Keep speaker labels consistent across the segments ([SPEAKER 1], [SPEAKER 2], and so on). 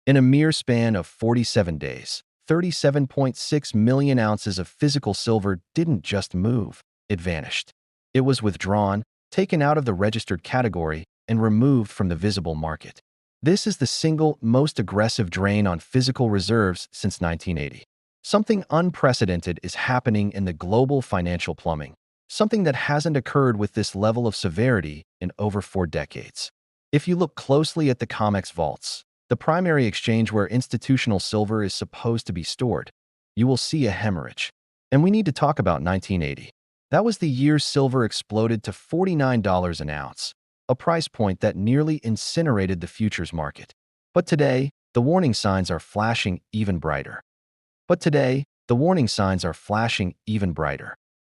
[SPEAKER 1] In a mere span of 47 days, 37.6 million ounces of physical silver didn't just move, it vanished. It was withdrawn, taken out of the registered category, and removed from the visible market. This is the single most aggressive drain on physical reserves since 1980. Something unprecedented is happening in the global financial plumbing, something that hasn't occurred with this level of severity in over 4 decades. If you look closely at the COMEX vaults, the primary exchange where institutional silver is supposed to be stored, you will see a hemorrhage. And we need to talk about 1980. That was the year silver exploded to $49 an ounce, a price point that nearly incinerated the futures market. But today, the warning signs are flashing even brighter.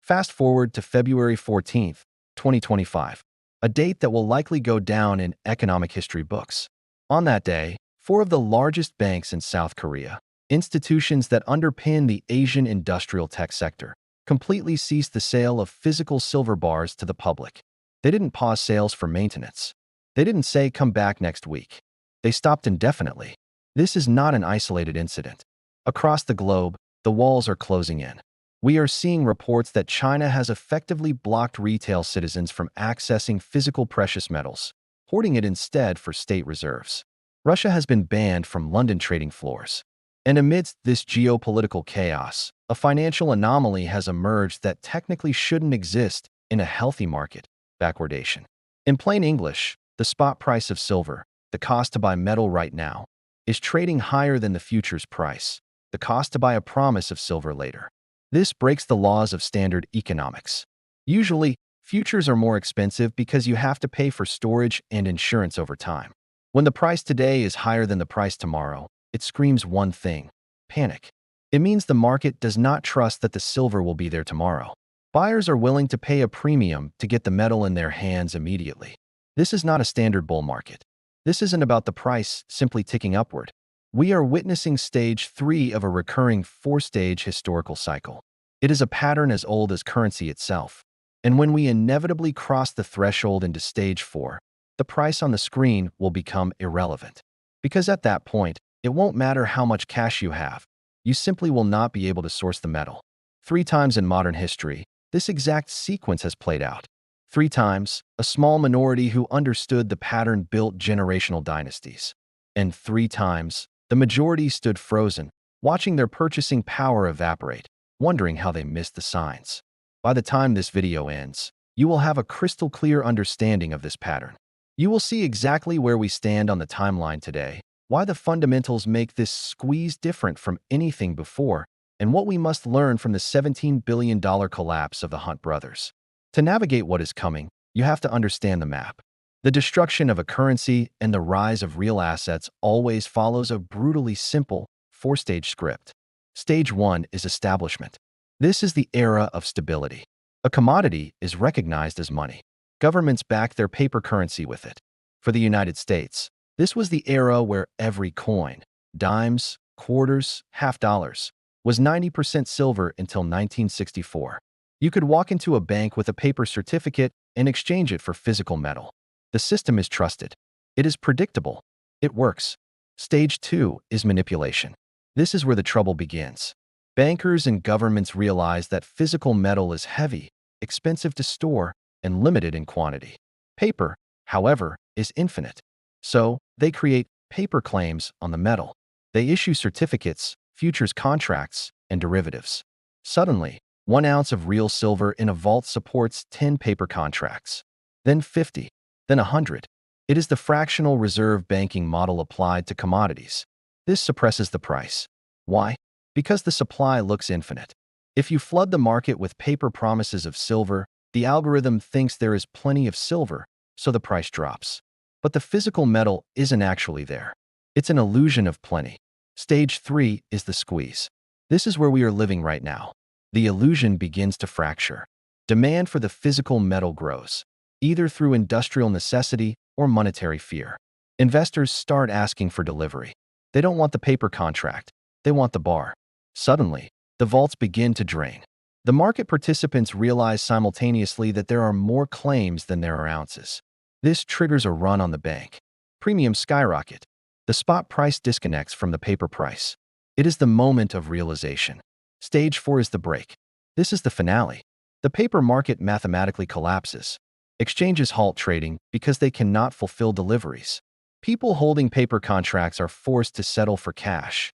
[SPEAKER 1] Fast forward to February 14th, 2025, a date that will likely go down in economic history books. On that day, 4 of the largest banks in South Korea, institutions that underpin the Asian industrial tech sector, completely ceased the sale of physical silver bars to the public. They didn't pause sales for maintenance. They didn't say come back next week. They stopped indefinitely. This is not an isolated incident. Across the globe, the walls are closing in. We are seeing reports that China has effectively blocked retail citizens from accessing physical precious metals, hoarding it instead for state reserves. Russia has been banned from London trading floors. And amidst this geopolitical chaos, a financial anomaly has emerged that technically shouldn't exist in a healthy market: backwardation. In plain English, the spot price of silver, the cost to buy metal right now, is trading higher than the futures price, the cost to buy a promise of silver later. This breaks the laws of standard economics. Usually, futures are more expensive because you have to pay for storage and insurance over time. When the price today is higher than the price tomorrow, it screams one thing: panic. It means the market does not trust that the silver will be there tomorrow. Buyers are willing to pay a premium to get the metal in their hands immediately. This is not a standard bull market. This isn't about the price simply ticking upward. We are witnessing stage 3 of a recurring 4-stage historical cycle. It is a pattern as old as currency itself. And when we inevitably cross the threshold into stage 4, the price on the screen will become irrelevant. Because at that point, it won't matter how much cash you have. You simply will not be able to source the metal. 3 times in modern history, this exact sequence has played out. 3 times, a small minority who understood the pattern built generational dynasties. And 3 times, the majority stood frozen, watching their purchasing power evaporate, wondering how they missed the signs. By the time this video ends, you will have a crystal clear understanding of this pattern. You will see exactly where we stand on the timeline today, why the fundamentals make this squeeze different from anything before, and what we must learn from the $17 billion collapse of the Hunt brothers. To navigate what is coming, you have to understand the map. The destruction of a currency and the rise of real assets always follows a brutally simple 4-stage script. Stage 1 is establishment. This is the era of stability. A commodity is recognized as money. Governments back their paper currency with it. For the United States, this was the era where every coin, dimes, quarters, half dollars, was 90% silver until 1964. You could walk into a bank with a paper certificate and exchange it for physical metal. The system is trusted. It is predictable. It works. Stage 2 is manipulation. This is where the trouble begins. Bankers and governments realize that physical metal is heavy, expensive to store, and limited in quantity. Paper, however, is infinite. So, they create paper claims on the metal. They issue certificates, futures contracts, and derivatives. Suddenly, 1 ounce of real silver in a vault supports 10 paper contracts, then 50, then 100. It is the fractional reserve banking model applied to commodities. This suppresses the price. Why? Because the supply looks infinite. If you flood the market with paper promises of silver, the algorithm thinks there is plenty of silver, so the price drops. But the physical metal isn't actually there. It's an illusion of plenty. Stage 3 is the squeeze. This is where we are living right now. The illusion begins to fracture. Demand for the physical metal grows, either through industrial necessity or monetary fear. Investors start asking for delivery. They don't want the paper contract. They want the bar. Suddenly, the vaults begin to drain. The market participants realize simultaneously that there are more claims than there are ounces. This triggers a run on the bank. Premiums skyrocket. The spot price disconnects from the paper price. It is the moment of realization. Stage 4 is the break. This is the finale. The paper market mathematically collapses. Exchanges halt trading because they cannot fulfill deliveries. People holding paper contracts are forced to settle for cash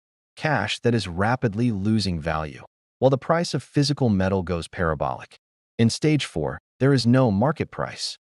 [SPEAKER 1] that is rapidly losing value, while the price of physical metal goes parabolic. In stage 4, there is no market price.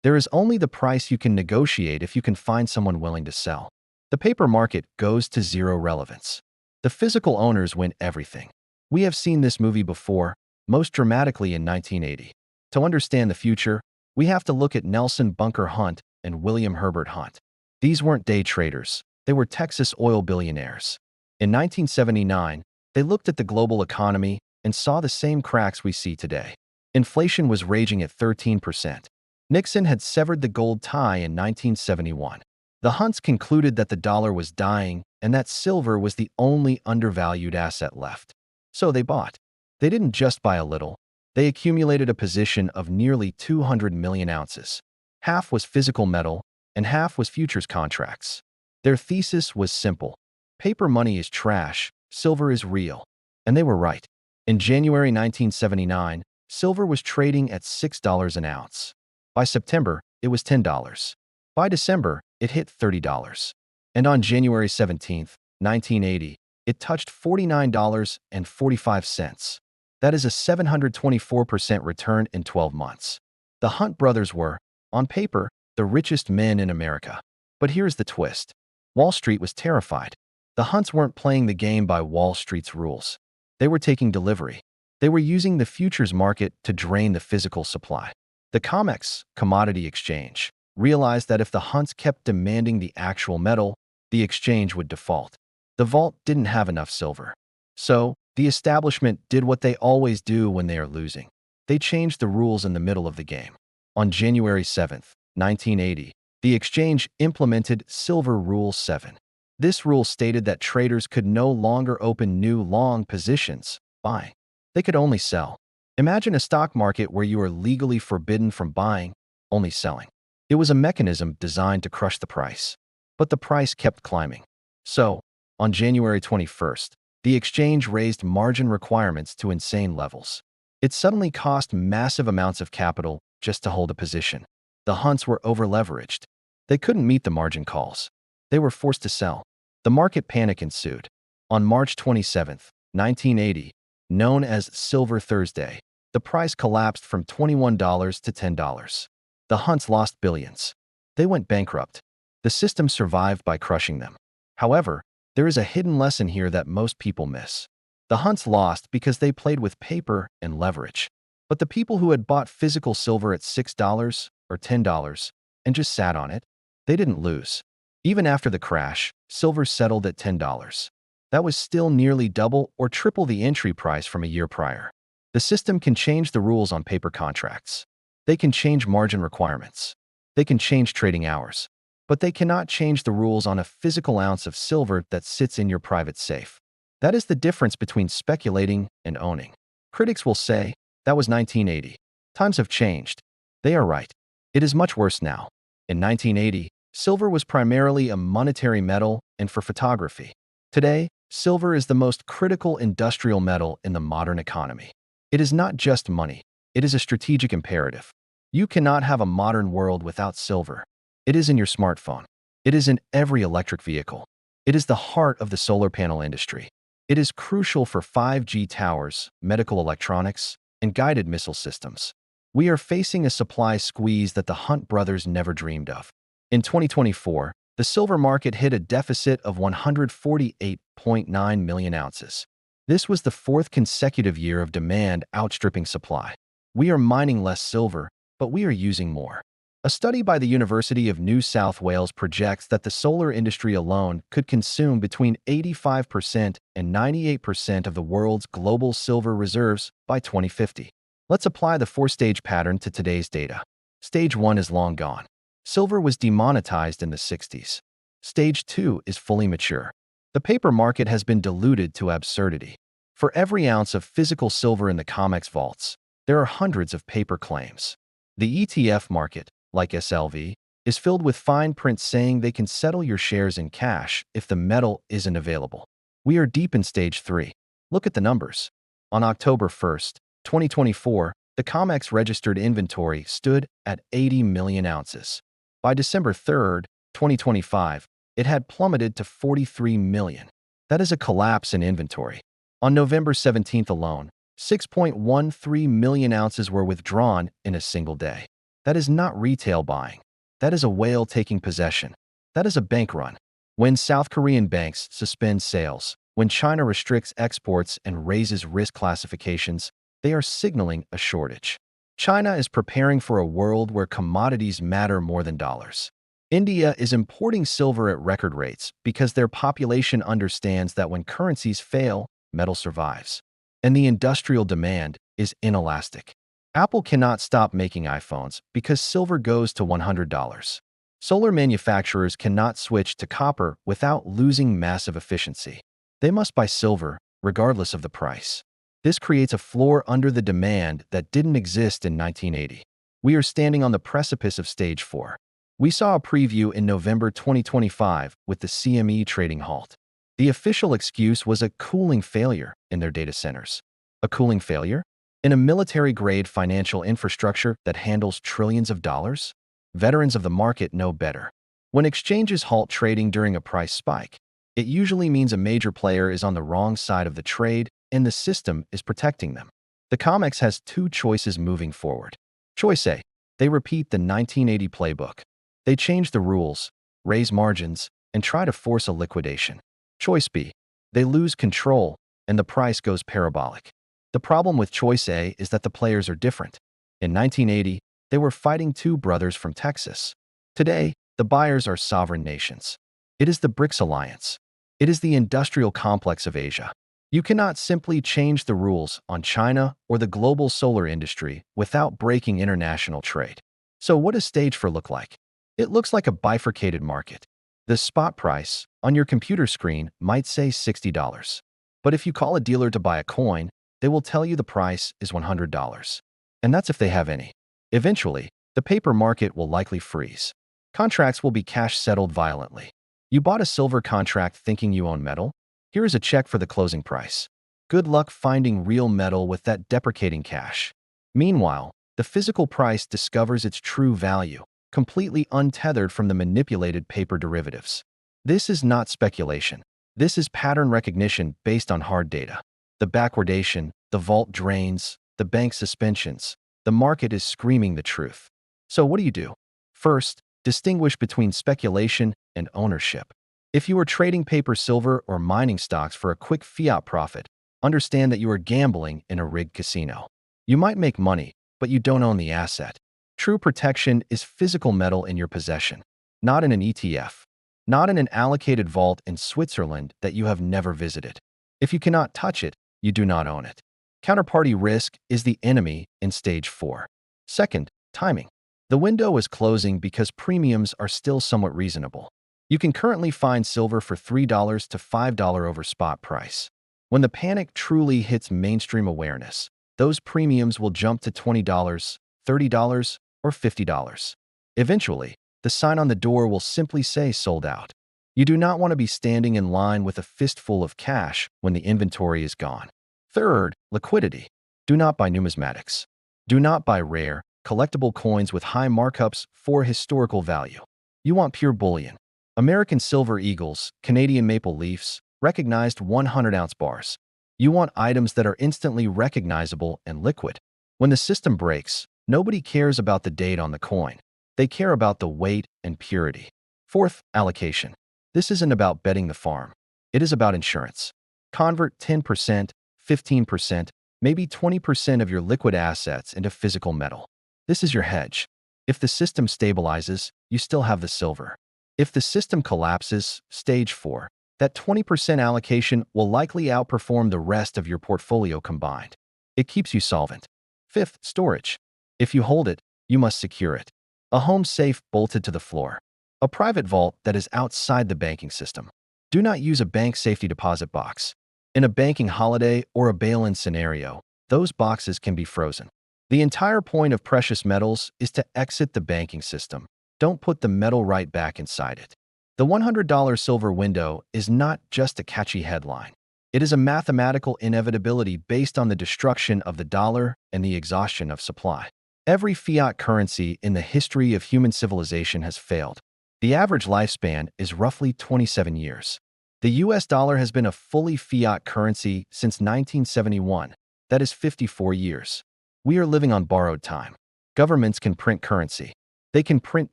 [SPEAKER 1] There is only the price you can negotiate if you can find someone willing to sell. The paper market goes to zero relevance. The physical owners win everything. We have seen this movie before, most dramatically in 1980. To understand the future, we have to look at Nelson Bunker Hunt and William Herbert Hunt. These weren't day traders. They were Texas oil billionaires. In 1979, they looked at the global economy and saw the same cracks we see today. Inflation was raging at 13%. Nixon had severed the gold tie in 1971. The Hunts concluded that the dollar was dying and that silver was the only undervalued asset left. So they bought. They didn't just buy a little. They accumulated a position of nearly 200 million ounces. Half was physical metal and half was futures contracts. Their thesis was simple. Paper money is trash, silver is real. And they were right. In January 1979, silver was trading at $6 an ounce. By September, it was $10. By December, it hit $30. And on January 17, 1980, it touched $49.45. That is a 724% return in 12 months. The Hunt brothers were, on paper, the richest men in America. But here's the twist. Wall Street was terrified. The Hunts weren't playing the game by Wall Street's rules. They were taking delivery. They were using the futures market to drain the physical supply. The COMEX, commodity exchange, realized that if the Hunts kept demanding the actual metal, the exchange would default. The vault didn't have enough silver. So, the establishment did what they always do when they are losing. They changed the rules in the middle of the game. On January 7, 1980, the exchange implemented Silver Rule 7. This rule stated that traders could no longer open new long positions, buying. They could only sell. Imagine a stock market where you are legally forbidden from buying, only selling. It was a mechanism designed to crush the price. But the price kept climbing. So, on January 21st, the exchange raised margin requirements to insane levels. It suddenly cost massive amounts of capital just to hold a position. The Hunts were over-leveraged. They couldn't meet the margin calls. They were forced to sell. The market panic ensued. On March 27, 1980, known as Silver Thursday, the price collapsed from $21 to $10. The Hunts lost billions. They went bankrupt. The system survived by crushing them. However, there is a hidden lesson here that most people miss. The Hunts lost because they played with paper and leverage. But the people who had bought physical silver at $6 or $10 and just sat on it, they didn't lose. Even after the crash, silver settled at $10. That was still nearly double or triple the entry price from a year prior. The system can change the rules on paper contracts. They can change margin requirements. They can change trading hours. But they cannot change the rules on a physical ounce of silver that sits in your private safe. That is the difference between speculating and owning. Critics will say, that was 1980. Times have changed. They are right. It is much worse now. In 1980, silver was primarily a monetary metal and for photography. Today, silver is the most critical industrial metal in the modern economy. It is not just money. It is a strategic imperative. You cannot have a modern world without silver. It is in your smartphone. It is in every electric vehicle. It is the heart of the solar panel industry. It is crucial for 5G towers, medical electronics, and guided missile systems. We are facing a supply squeeze that the Hunt brothers never dreamed of. In 2024, the silver market hit a deficit of 148.9 million ounces. This was the fourth consecutive year of demand outstripping supply. We are mining less silver, but we are using more. A study by the University of New South Wales projects that the solar industry alone could consume between 85% and 98% of the world's global silver reserves by 2050. Let's apply the four-stage pattern to today's data. Stage 1 is long gone. Silver was demonetized in the 60s. Stage 2 is fully mature. The paper market has been diluted to absurdity. For every ounce of physical silver in the COMEX vaults, there are hundreds of paper claims. The ETF market, like SLV, is filled with fine print saying they can settle your shares in cash if the metal isn't available. We are deep in stage 3. Look at the numbers. On October 1st, 2024, the COMEX registered inventory stood at 80 million ounces. By December 3rd, 2025, it had plummeted to 43 million. That is a collapse in inventory. On November 17th alone, 6.13 million ounces were withdrawn in a single day. That is not retail buying. That is a whale taking possession. That is a bank run. When South Korean banks suspend sales, when China restricts exports and raises risk classifications, they are signaling a shortage. China is preparing for a world where commodities matter more than dollars. India is importing silver at record rates because their population understands that when currencies fail, metal survives. And the industrial demand is inelastic. Apple cannot stop making iPhones because silver goes to $100. Solar manufacturers cannot switch to copper without losing massive efficiency. They must buy silver, regardless of the price. This creates a floor under the demand that didn't exist in 1980. We are standing on the precipice of stage 4. We saw a preview in November 2025 with the CME trading halt. The official excuse was a cooling failure in their data centers. A cooling failure? In a military-grade financial infrastructure that handles trillions of dollars? Veterans of the market know better. When exchanges halt trading during a price spike, it usually means a major player is on the wrong side of the trade and the system is protecting them. The COMEX has two choices moving forward. Choice A. They repeat the 1980 playbook. They change the rules, raise margins, and try to force a liquidation. Choice B. They lose control and the price goes parabolic. The problem with Choice A is that the players are different. In 1980, they were fighting two brothers from Texas. Today, the buyers are sovereign nations. It is the BRICS alliance. It is the industrial complex of Asia. You cannot simply change the rules on China or the global solar industry without breaking international trade. So what does stage 4 look like? It looks like a bifurcated market. The spot price on your computer screen might say $60. But if you call a dealer to buy a coin, they will tell you the price is $100. And that's if they have any. Eventually, the paper market will likely freeze. Contracts will be cash settled violently. You bought a silver contract thinking you own metal? Here is a check for the closing price. Good luck finding real metal with that deprecating cash. Meanwhile, the physical price discovers its true value, completely untethered from the manipulated paper derivatives. This is not speculation. This is pattern recognition based on hard data. The backwardation, the vault drains, the bank suspensions. The market is screaming the truth. So what do? First, distinguish between speculation and ownership. If you are trading paper silver or mining stocks for a quick fiat profit, understand that you are gambling in a rigged casino. You might make money, but you don't own the asset. True protection is physical metal in your possession, not in an ETF, not in an allocated vault in Switzerland that you have never visited. If you cannot touch it, you do not own it. Counterparty risk is the enemy in stage 4. Second, timing. The window is closing because premiums are still somewhat reasonable. You can currently find silver for $3 to $5 over spot price. When the panic truly hits mainstream awareness, those premiums will jump to $20, $30, or $50. Eventually, the sign on the door will simply say sold out. You do not want to be standing in line with a fistful of cash when the inventory is gone. Third, liquidity. Do not buy numismatics. Do not buy rare, collectible coins with high markups for historical value. You want pure bullion. American silver eagles, Canadian maple leafs, recognized 100-ounce bars. You want items that are instantly recognizable and liquid. When the system breaks, nobody cares about the date on the coin. They care about the weight and purity. Fourth, allocation. This isn't about betting the farm. It is about insurance. Convert 10%, 15%, maybe 20% of your liquid assets into physical metal. This is your hedge. If the system stabilizes, you still have the silver. If the system collapses, stage 4, that 20% allocation will likely outperform the rest of your portfolio combined. It keeps you solvent. Fifth, storage. If you hold it, you must secure it. A home safe bolted to the floor. A private vault that is outside the banking system. Do not use a bank safety deposit box. In a banking holiday or a bail-in scenario, those boxes can be frozen. The entire point of precious metals is to exit the banking system. don't put the metal right back inside it. The $100 silver window is not just a catchy headline. It is a mathematical inevitability based on the destruction of the dollar and the exhaustion of supply. Every fiat currency in the history of human civilization has failed. The average lifespan is roughly 27 years. The US dollar has been a fully fiat currency since 1971. That is 54 years. We are living on borrowed time. Governments can print currency. They can print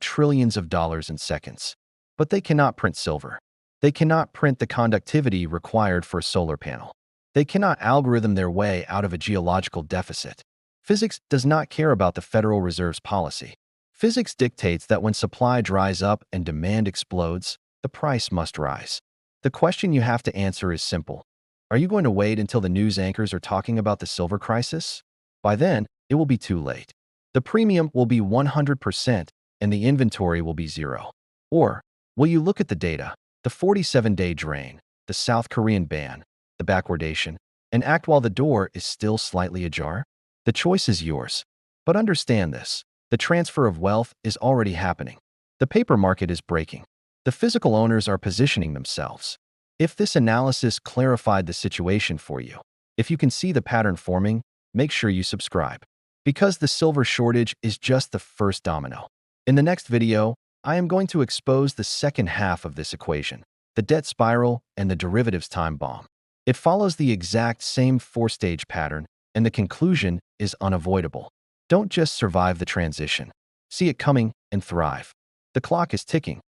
[SPEAKER 1] trillions of dollars in seconds. But they cannot print silver. They cannot print the conductivity required for a solar panel. They cannot algorithm their way out of a geological deficit. Physics does not care about the Federal Reserve's policy. Physics dictates that when supply dries up and demand explodes, the price must rise. The question you have to answer is simple. Are you going to wait until the news anchors are talking about the silver crisis? By then, it will be too late. The premium will be 100% and the inventory will be zero. Or, will you look at the data, the 47-day drain, the South Korean ban, the backwardation, and act while the door is still slightly ajar? The choice is yours. But understand this, the transfer of wealth is already happening. The paper market is breaking. The physical owners are positioning themselves. If this analysis clarified the situation for you, if you can see the pattern forming, make sure you subscribe. Because the silver shortage is just the first domino. In the next video, I am going to expose the second half of this equation, the debt spiral and the derivatives time bomb. It follows the exact same four-stage pattern, and the conclusion is unavoidable. Don't just survive the transition. See it coming and thrive. The clock is ticking.